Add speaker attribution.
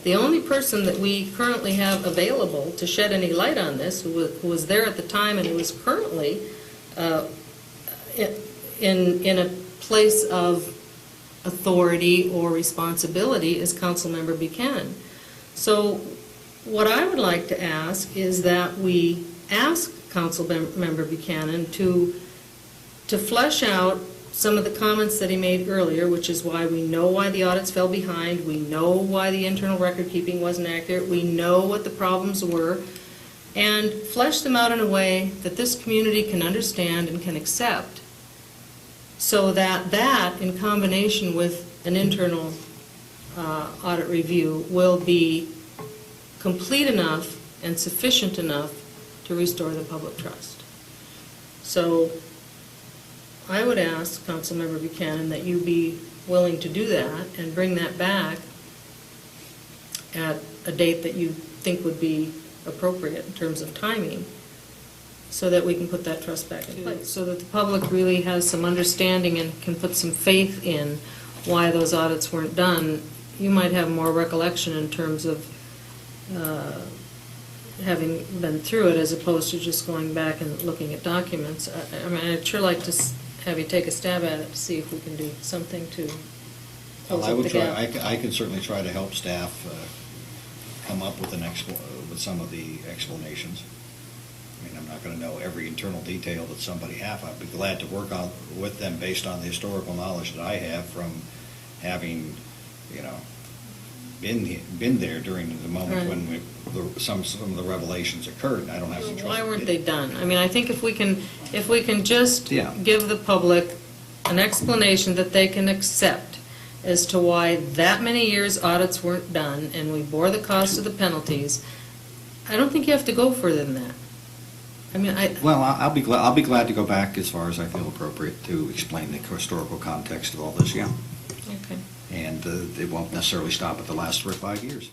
Speaker 1: the only person that we currently have available to shed any light on this, who was there at the time and who is currently in a place of authority or responsibility, is Councilmember Buchanan. So what I would like to ask is that we ask Councilmember Buchanan to flesh out some of the comments that he made earlier, which is why we know why the audits fell behind, we know why the internal record keeping wasn't accurate, we know what the problems were, and flesh them out in a way that this community can understand and can accept, so that that, in combination with an internal audit review, will be complete enough and sufficient enough to restore the public trust. So I would ask Councilmember Buchanan that you be willing to do that and bring that back at a date that you think would be appropriate in terms of timing, so that we can put that trust back in place, so that the public really has some understanding and can put some faith in why those audits weren't done. You might have more recollection in terms of having been through it, as opposed to just going back and looking at documents. I mean, I'd sure like to have you take a stab at it to see if we can do something to close
Speaker 2: Well,
Speaker 1: up the gap.
Speaker 2: I can certainly try to help staff come up with with some of the explanations. I mean, I'm not going to know every internal detail that somebody have. I'd be glad to work on with them based on the historical knowledge that I have from having, been there during the moment when some of the revelations occurred. I don't have some trust.
Speaker 1: Why weren't they done? I mean, I think if we can just give the public an explanation that they can accept as to why that many years audits weren't done and we bore the cost of the penalties, I don't think you have to go further than that. I mean,
Speaker 2: Well, I'll be glad to go back as far as I feel appropriate to explain the historical context of all this. Yeah.
Speaker 1: Okay.
Speaker 2: And it won't necessarily stop at the last 4 or 5 years.